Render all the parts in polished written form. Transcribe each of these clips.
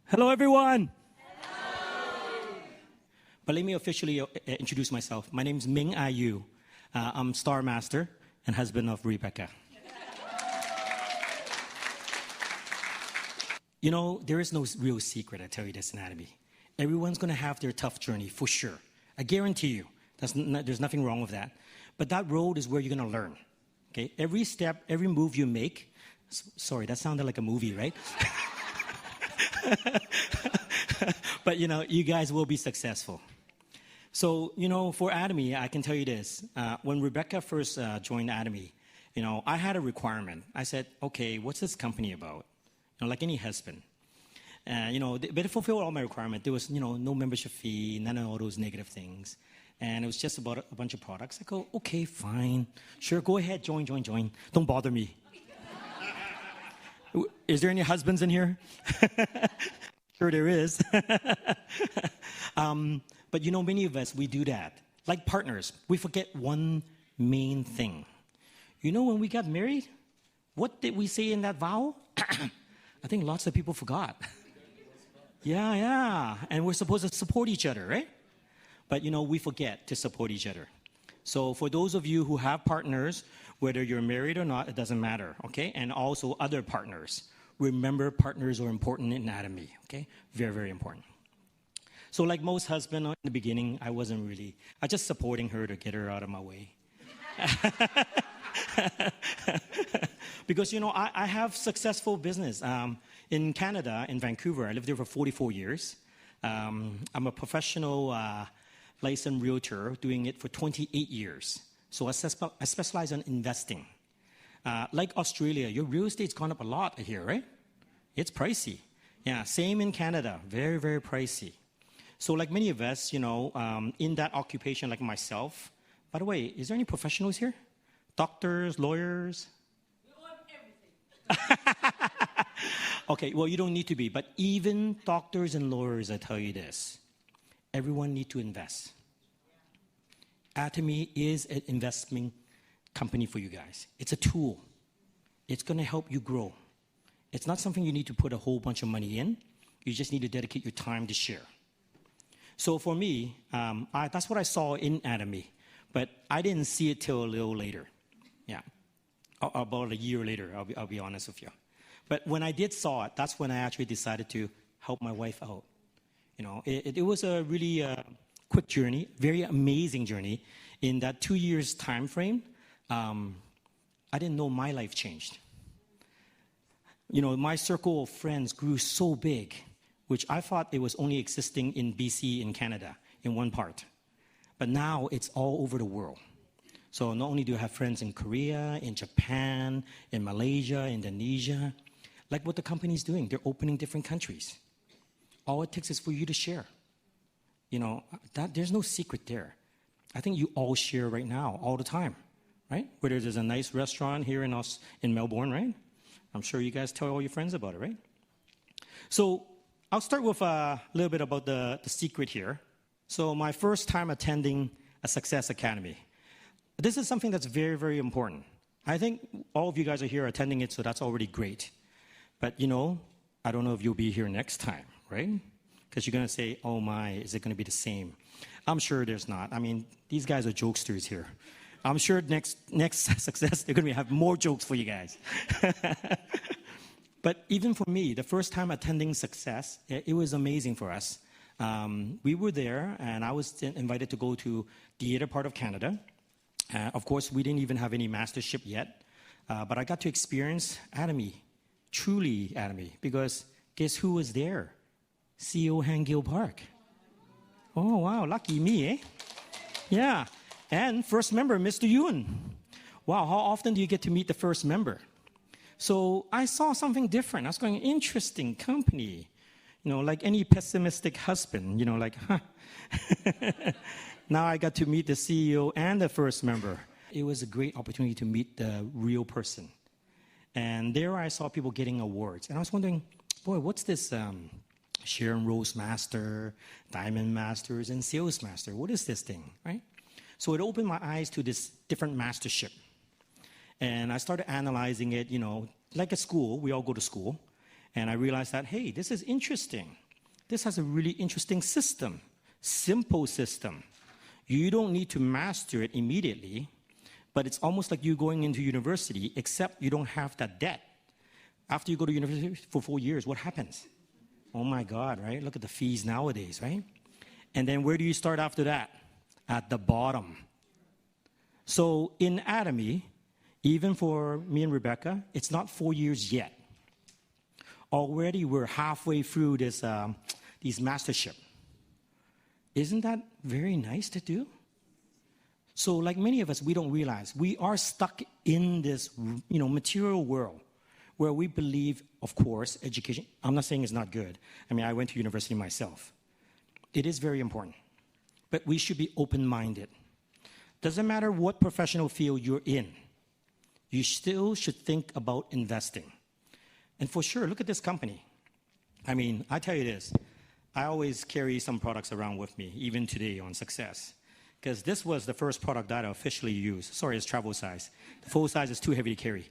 Hello, everyone. But let me officially introduce myself. My name is Ming. I'm Star Master and husband of Rebecca. You know, there is no real secret, I tell you this, in Atomy. Everyone's going to have their tough journey, for sure. I guarantee you. There's nothing wrong with that. But that road is where you're going to learn. Okay? Every step, every move you make. Sorry, that sounded like a movie, right? But, you guys will be successful. So, for Atomy, I can tell you this. When Rebecca first joined Atomy, I had a requirement. I said, okay, what's this company about? Like any husband. But to fulfill all my requirements, there was, no membership fee, none of all those negative things. And it was just about a bunch of products. I go, okay, fine. Sure, go ahead, join. Don't bother me. Is there any husbands in here? Sure there is. But many of us, we do that. Like partners, we forget one main thing. When we got married, what did we say in that vow? I think lots of people forgot. Yeah. And we're supposed to support each other, right? But, we forget to support each other. So for those of you who have partners, whether you're married or not, it doesn't matter, okay? And also other partners. Remember, partners are important in Atomy, okay? Very, very important. So like most husbands in the beginning, I just supporting her to get her out of my way. Because, I have successful business. In Canada, in Vancouver, I lived there for 44 years. I'm a professional licensed realtor doing it for 28 years. So I specialize in investing. Like Australia, your real estate's gone up a lot here, right? It's pricey. Yeah, same in Canada, very, very pricey. So like many of us, in that occupation like myself, by the way, is there any professionals here? Doctors, lawyers? We want everything. Okay, well, you don't need to be, but even doctors and lawyers, I tell you this, everyone needs to invest. Atomy is an investment company for you guys. It's a tool. It's going to help you grow. It's not something you need to put a whole bunch of money in. You just need to dedicate your time to share. So for me, that's what I saw in Atomy, but I didn't see it till a little later. Yeah, about a year later, I'll be honest with you. But when I did saw it, that's when I actually decided to help my wife out. It was a really quick journey, very amazing journey. In that 2 years time frame, I didn't know my life changed. My circle of friends grew so big, which I thought it was only existing in BC, in Canada, in one part. But now it's all over the world. So not only do I have friends in Korea, in Japan, in Malaysia, Indonesia, like what the company's doing, they're opening different countries. All it takes is for you to share. There's no secret there. I think you all share right now, all the time, right? Whether there's a nice restaurant here in Melbourne, right? I'm sure you guys tell all your friends about it, right? So I'll start with a little bit about the secret here. So my first time attending a Success Academy. This is something that's very, very important. I think all of you guys are here attending it, so that's already great. But, I don't know if you'll be here next time, right? Because you're going to say, oh my, is it going to be the same? I'm sure there's not. I mean, these guys are jokesters here. I'm sure next Success, they're going to have more jokes for you guys. But even for me, the first time attending Success, it was amazing for us. We were there, and I was invited to go to the other part of Canada. Of course, we didn't even have any mastership yet. But I got to experience Atomy, truly Atomy, because guess who was there? CEO Han Gil Park. Oh, wow, lucky me, eh? Yeah, and first member, Mr. Yun. Wow, how often do you get to meet the first member? So I saw something different. I was going, interesting company. Like any pessimistic husband, huh. Now I got to meet the CEO and the first member. It was a great opportunity to meet the real person. And there I saw people getting awards. And I was wondering, boy, what's this Sharon Rose Master, Diamond Masters, and Sales Master? What is this thing, right? So it opened my eyes to this different mastership. And I started analyzing it, like at school, we all go to school. And I realized that, hey, this is interesting. This has a really interesting system, simple system. You don't need to master it immediately, but it's almost like you going into university, except you don't have that debt. After you go to university for 4 years, what happens? Oh my God, right? Look at the fees nowadays, right? And then where do you start after that? At the bottom. So in Atomy, even for me and Rebecca, it's not 4 years yet. Already we're halfway through this mastership. Isn't that very nice to do? So like many of us, we don't realize we are stuck in this material world where we believe, of course, education. I'm not saying it's not good. I mean, I went to university myself. It is very important. But we should be open-minded. Doesn't matter what professional field you're in. You still should think about investing. And for sure, look at this company. I mean, I tell you this. I always carry some products around with me, even today on Success. Because this was the first product that I officially used. Sorry, it's travel size. The full size is too heavy to carry.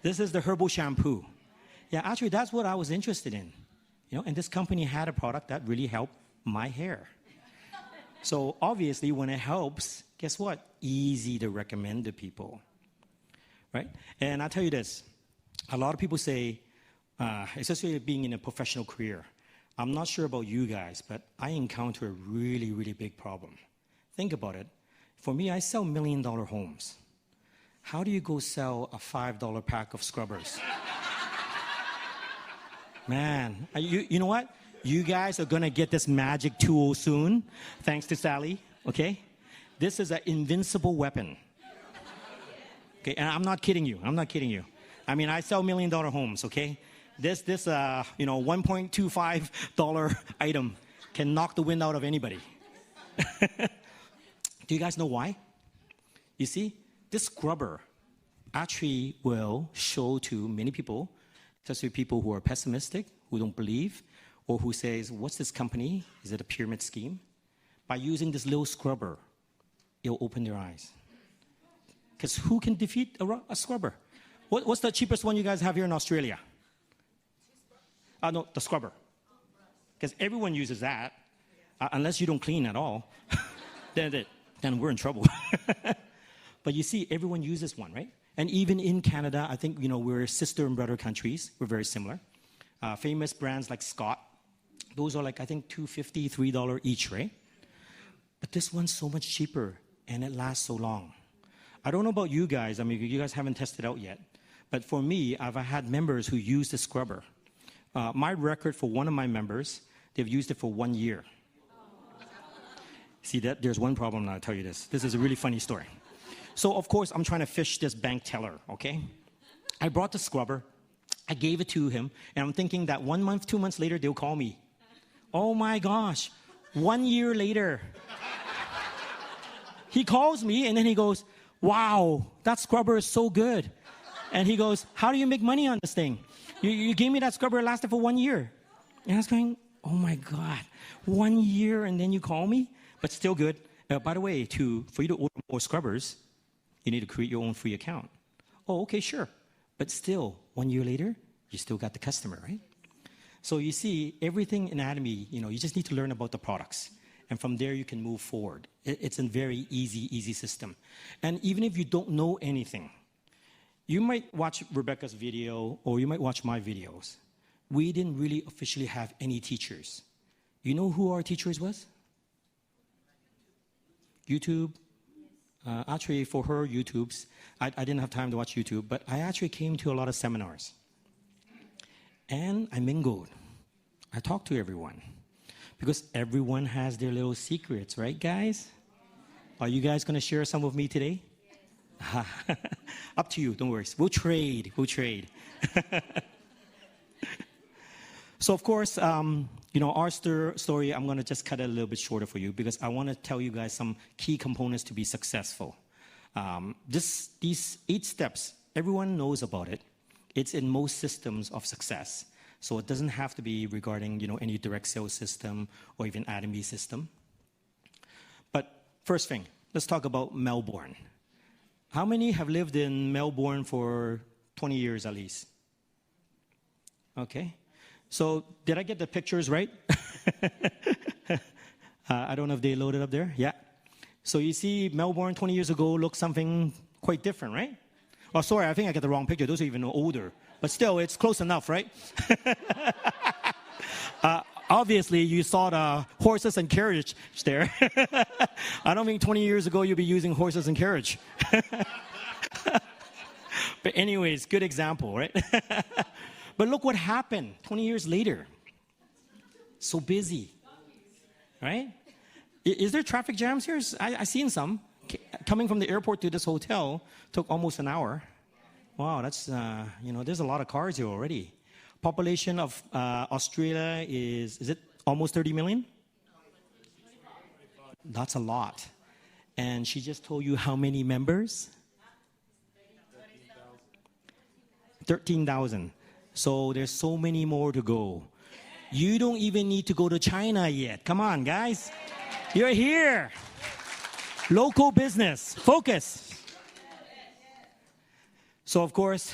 This is the herbal shampoo. Yeah, actually, that's what I was interested in. And this company had a product that really helped my hair. So obviously, when it helps, guess what? Easy to recommend to people, right? And I'll tell you this. A lot of people say, especially being in a professional career, I'm not sure about you guys, but I encounter a really, really big problem. Think about it. For me, I sell $1 million homes. How do you go sell a $5 pack of scrubbers? Man, you know what? You guys are going to get this magic tool soon, thanks to Sally, okay? This is an invincible weapon. Okay, and I'm not kidding you. I'm not kidding you. I mean, I sell $1 million homes, okay? This $1.25 item can knock the wind out of anybody. Do you guys know why? You see, this scrubber actually will show to many people, especially people who are pessimistic, who don't believe, or who says, what's this company? Is it a pyramid scheme? By using this little scrubber, it'll open their eyes. Because who can defeat a scrubber? What's the cheapest one you guys have here in Australia? No, the scrubber. Because everyone uses that. Unless you don't clean at all, then we're in trouble. But you see, everyone uses one, right? And even in Canada, I think, we're sister and brother countries. We're very similar. Famous brands like Scott, those are like, I think, $2.50, $3 each, right? But this one's so much cheaper, and it lasts so long. I don't know about you guys. I mean, you guys haven't tested it out yet. But for me, I've had members who use the scrubber. My record for one of my members, they've used it for 1 year. See, there's one problem, and I'll tell you this. This is a really funny story. So, of course, I'm trying to fish this bank teller, okay? I brought the scrubber. I gave it to him, and I'm thinking that 1 month, 2 months later, they'll call me. Oh, my gosh. 1 year later, he calls me, and then he goes, wow, that scrubber is so good. And he goes, how do you make money on this thing? You gave me that scrubber, it lasted for 1 year. And I was going, oh, my God, 1 year, and then you call me? But still good. By the way, for you to order more scrubbers, you need to create your own free account. Oh, okay, sure. But still, 1 year later, you still got the customer, right? So you see, everything in Atomy, you just need to learn about the products. And from there, you can move forward. It's a very easy system. And even if you don't know anything, you might watch Rebecca's video, or you might watch my videos. We didn't really officially have any teachers. You know who our teachers was? YouTube. Actually, for her, YouTube's. I didn't have time to watch YouTube, but I actually came to a lot of seminars. And I mingled. I talked to everyone. Because everyone has their little secrets, right, guys? Are you guys going to share some with me today? Yes. Up to you, don't worry. We'll trade. So, of course, our story, I'm going to just cut it a little bit shorter for you because I want to tell you guys some key components to be successful. These 8 steps, everyone knows about it. It's in most systems of success. So it doesn't have to be regarding, any direct sales system or even Atomy system. But first thing, let's talk about Melbourne. How many have lived in Melbourne for 20 years at least? Okay. So did I get the pictures right? I don't know if they loaded up there. Yeah. So you see Melbourne 20 years ago looked something quite different, right? Oh, sorry, I think I got the wrong picture. Those are even older. But still, it's close enough, right? Obviously, you saw the horses and carriage there. I don't think 20 years ago you'd be using horses and carriage. But anyways, good example, right? But look what happened 20 years later. So busy, right? Is there traffic jams here? I seen some. Coming from the airport to this hotel took almost an hour. Wow, that's, there's a lot of cars here already. Population of Australia is it almost 30 million? That's a lot. And she just told you how many members? 13,000. So there's so many more to go. You don't even need to go to China yet. Come on, guys. You're here. Local business. Focus. So, of course,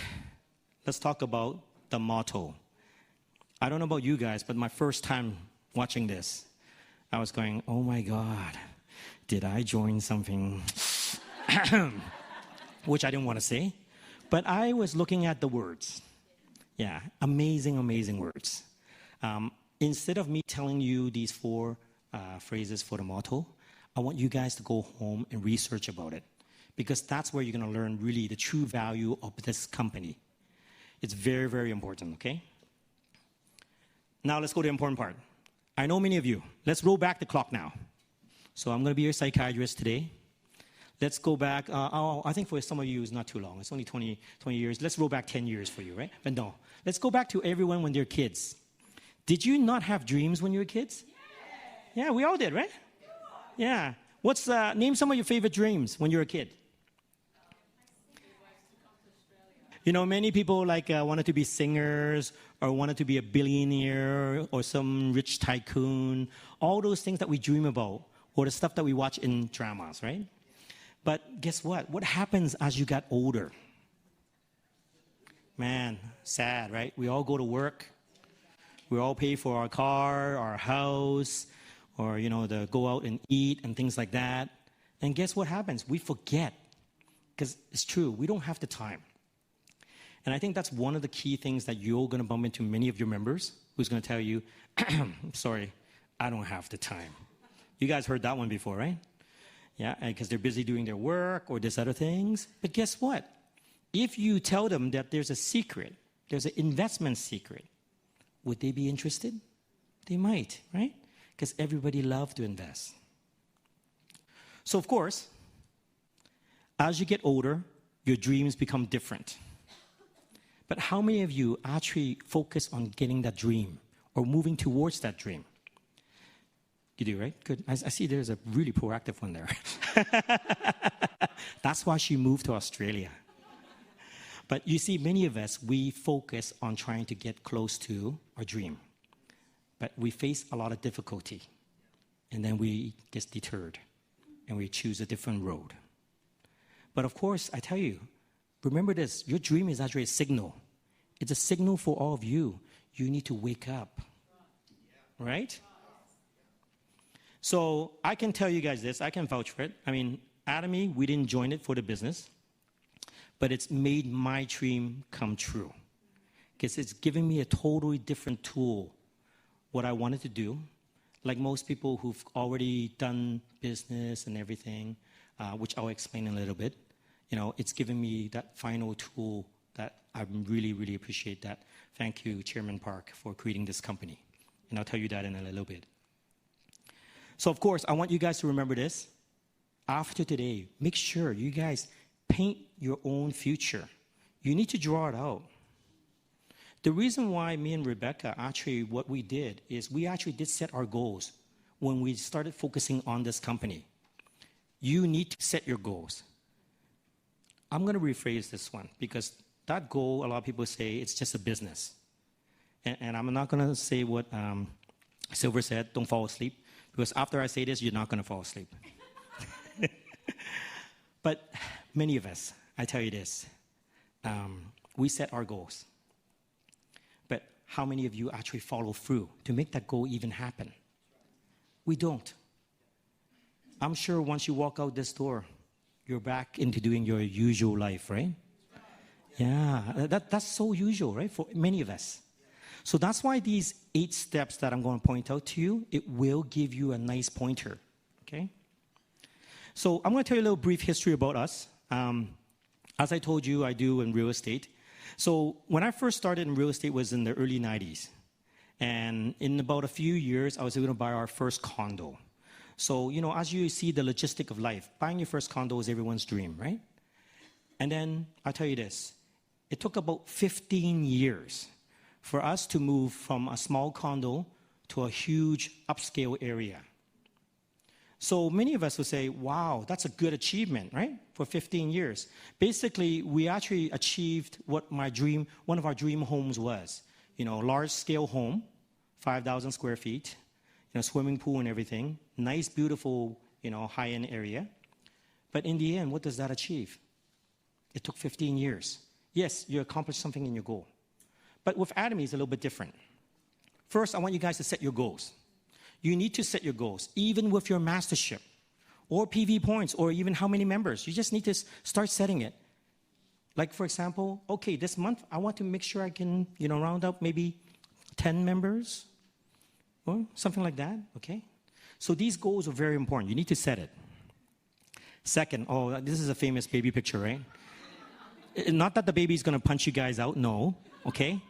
let's talk about the motto. I don't know about you guys, but my first time watching this, I was going, oh my God, did I join something? Which I didn't want to say. But I was looking at the words. Yeah, amazing, amazing words. Instead of me telling you these four phrases for the motto, I want you guys to go home and research about it. Because that's where you're going to learn really the true value of this company. It's very, very important, okay? Now let's go to the important part. I know many of you. Let's roll back the clock now. So I'm going to be your psychiatrist today. Let's go back. I think for some of you, it's not too long. It's only 20 years. Let's roll back 10 years for you, right? But no. Let's go back to everyone when they're kids. Did you not have dreams when you were kids? Yeah, we all did, right? Yeah. Name some of your favorite dreams when you were a kid. You know, many people wanted to be singers or wanted to be a billionaire or some rich tycoon. All those things that we dream about or the stuff that we watch in dramas, right? But guess what? What happens as you got older? Man, sad, right? We all go to work. We all pay for our car, our house, or, to go out and eat and things like that. And guess what happens? We forget. Because it's true, we don't have the time. And I think that's one of the key things that you're going to bump into many of your members who's going to tell you, sorry, I don't have the time. You guys heard that one before, right? Yeah, because they're busy doing their work or this other things. But guess what? If you tell them that there's a secret, there's an investment secret, would they be interested? They might, right? Because everybody loves to invest. So, of course, as you get older, your dreams become different. But how many of you actually focus on getting that dream or moving towards that dream? You do, right? Good. I see there's a really proactive one there. That's why she moved to Australia. But you see, many of us, we focus on trying to get close to our dream. But we face a lot of difficulty. And then we get deterred. And we choose a different road. But of course, I tell you, remember this, your dream is actually a signal. It's a signal for all of you. You need to wake up. Right? So I can tell you guys this. I can vouch for it. I mean, Atomy, we didn't join it for the business. But it's made my dream come true. Because it's given me a totally different tool. What I wanted to do. Like most people who've already done business and everything, which I'll explain in a little bit. It's given me that final tool that I really, really appreciate that. Thank you, Chairman Park, for creating this company. And I'll tell you that in a little bit. So, of course, I want you guys to remember this. After today, make sure you guys paint your own future. You need to draw it out. The reason why me and Rebecca, actually, what we did is we actually did set our goals when we started focusing on this company. You need to set your goals. I'm going to rephrase this one because that goal, a lot of people say it's just a business. And I'm not going to say what Silver said, don't fall asleep, because after I say this, you're not going to fall asleep. But many of us, I tell you this, we set our goals. But how many of you actually follow through to make that goal even happen? We don't. I'm sure once you walk out this door, you're back into doing your usual life, right? Yeah, that's so usual, right, for many of us. So that's why these 8 steps that I'm going to point out to you, it will give you a nice pointer, okay? So I'm going to tell you a little brief history about us. As I told you, I do in real estate. So when I first started in real estate was in the early 90s. And in about a few years, I was able to buy our first condo. So, you know, as you see the logistic of life, buying your first condo is everyone's dream, right? And then I'll tell you this. It took about 15 years for us to move from a small condo to a huge upscale area. So many of us would say, wow, that's a good achievement, right? For 15 years. Basically, we actually achieved what one of our dream homes was. You know, large-scale home, 5,000 square feet, you know, swimming pool and everything, nice, beautiful, you know, high-end area. But in the end, what does that achieve? It took 15 years. Yes, you accomplished something in your goal. But with Atomy, it's a little bit different. First, I want you guys to set your goals. You need to set your goals, even with your mastership, or PV points, or even how many members. You just need to start setting it. Like, for example, okay, this month, I want to make sure I can, you know, round up maybe 10 members, or something like that, okay? So these goals are very important. You need to set it. Second, oh, this is a famous baby picture, right? Not that the baby's going to punch you guys out, no, okay?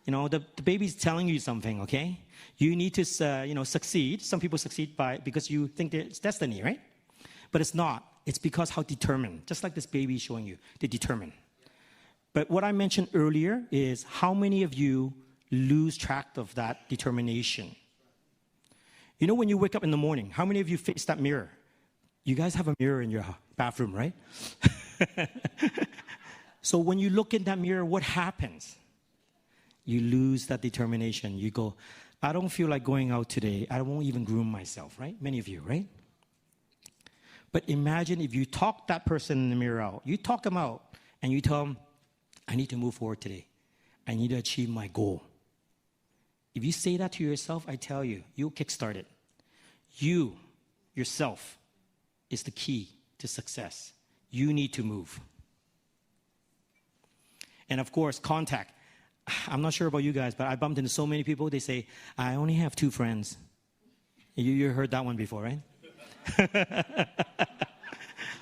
You know, the baby's telling you something, okay? You need to, you know, succeed. Some people succeed because you think it's destiny, right? But it's not. It's because how determined. Just like this baby is showing you, they're determined. But what I mentioned earlier is how many of you lose track of that determination? You know, when you wake up in the morning, how many of you face that mirror? You guys have a mirror in your bathroom, right? So when you look in that mirror, what happens? You lose that determination. You go, I don't feel like going out today. I won't even groom myself, right? Many of you, right? But imagine if you talk that person in the mirror out. You talk them out and you tell them, I need to move forward today. I need to achieve my goal. If you say that to yourself, I tell you, you'll kickstart it. You, yourself, is the key to success. You need to move. And of course, contact. I'm not sure about you guys, but I bumped into so many people, they say, I only have 2 friends. You heard that one before, right?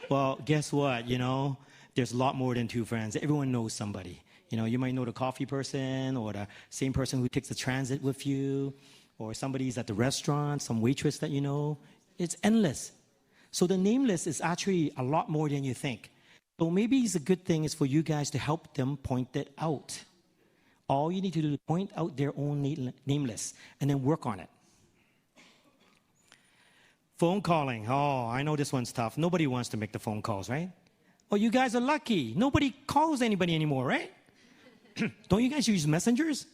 Well, guess what, you know? There's a lot more than 2 friends. Everyone knows somebody. You know, you might know the coffee person or the same person who takes the transit with you, or somebody's at the restaurant, some waitress that you know. It's endless. So the name list is actually a lot more than you think. So maybe it's a good thing is for you guys to help them point it out. All you need to do is point out their own name list and then work on it. Phone calling. Oh, I know this one's tough. Nobody wants to make the phone calls, right? Oh, you guys are lucky. Nobody calls anybody anymore, right? Don't you guys use messengers?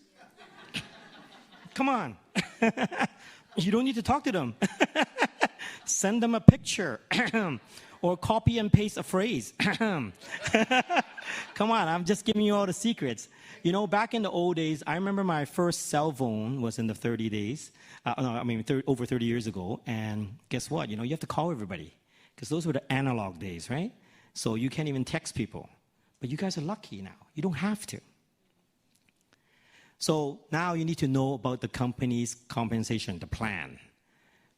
Come on. You don't need to talk to them. Send them a picture or copy and paste a phrase. Come on, I'm just giving you all the secrets. You know, back in the old days, I remember my first cell phone was in the 30 days. Over 30 years ago. And guess what? You know, you have to call everybody because those were the analog days, right? So you can't even text people. But you guys are lucky now. You don't have to. So now you need to know about the company's compensation, the plan.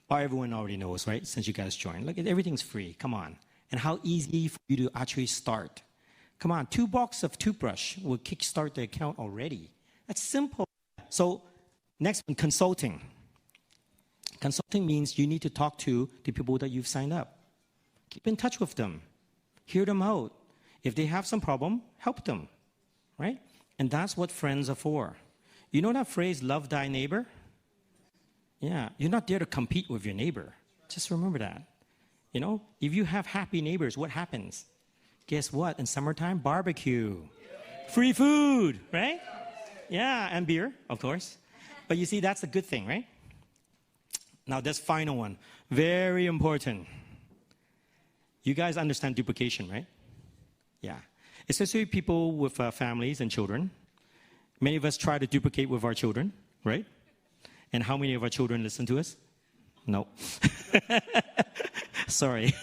Or everyone already knows, right? Since you guys joined. Look, everything's free. Come on. And how easy for you to actually start. Come on, 2 boxes of toothbrush will kickstart the account already. That's simple. So next one, consulting. Consulting means you need to talk to the people that you've signed up. Keep in touch with them. Hear them out. If they have some problem, help them, right? And that's what friends are for. You know that phrase, love thy neighbor? Yeah, you're not there to compete with your neighbor. Just remember that. You know, if you have happy neighbors, what happens? Guess what? In summertime, barbecue. Free food, right? Yeah, and beer, of course. But you see, that's a good thing, right? Now, this final one, very important. You guys understand duplication, right? Yeah. Especially people with families and children. Many of us try to duplicate with our children, right? And how many of our children listen to us? No. Sorry.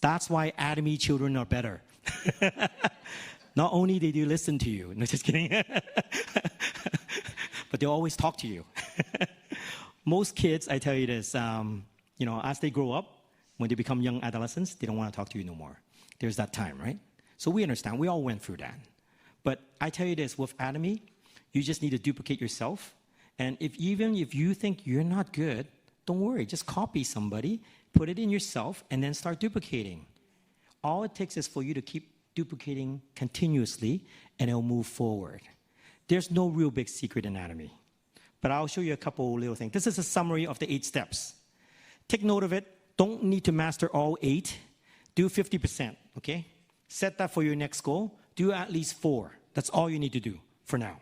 That's why Atomy children are better. Not only do they listen to you, no, just kidding. But they always talk to you. Most kids, I tell you this, as they grow up, when they become young adolescents, they don't want to talk to you no more. There's that time, right? So we understand. We all went through that. But I tell you this, with Atomy, you just need to duplicate yourself. And even if you think you're not good, don't worry. Just copy somebody, put it in yourself, and then start duplicating. All it takes is for you to keep duplicating continuously, and it'll move forward. There's no real big secret in Atomy. But I'll show you a couple little things. This is a summary of the 8 steps. Take note of it. Don't need to master all 8. Do 50%, okay? Set that for your next goal. Do at least 4. That's all you need to do for now.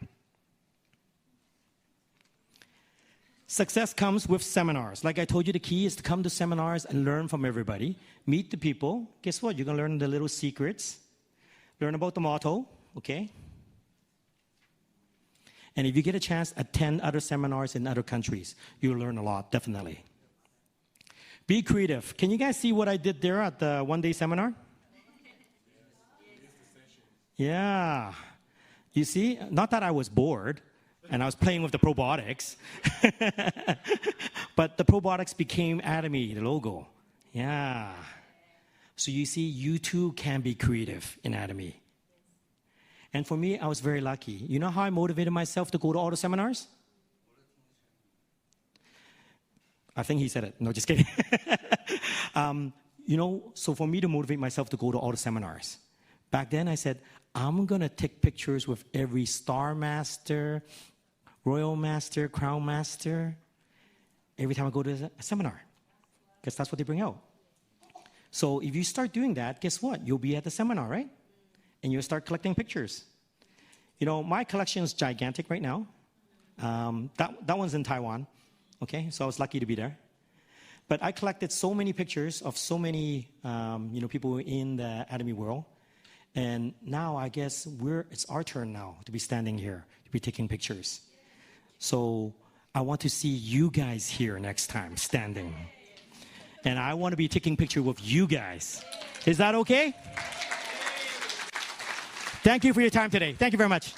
Success comes with seminars. Like I told you, the key is to come to seminars and learn from everybody. Meet the people. Guess what? You're going to learn the little secrets. Learn about the motto, okay? And if you get a chance, attend other seminars in other countries. You'll learn a lot, definitely. Be creative. Can you guys see what I did there at the one-day seminar? Yeah. You see? Not that I was bored and I was playing with the probiotics. But the probiotics became Atomy, the logo. Yeah. So you see, you too can be creative in Atomy. And for me, I was very lucky. You know how I motivated myself to go to all the seminars? I think he said it. No, just kidding. So for me to motivate myself to go to all the seminars, back then I said, I'm going to take pictures with every Star Master, Royal Master, Crown Master, every time I go to a seminar. Because that's what they bring out. So if you start doing that, guess what? You'll be at the seminar, right? And you'll start collecting pictures. My collection is gigantic right now. That one's in Taiwan. Okay, so I was lucky to be there. But I collected so many pictures of so many, people in the Atomy world. And now I guess it's our turn now to be standing here, to be taking pictures. So I want to see you guys here next time, standing. And I want to be taking picture with you guys. Is that okay? Thank you for your time today. Thank you very much.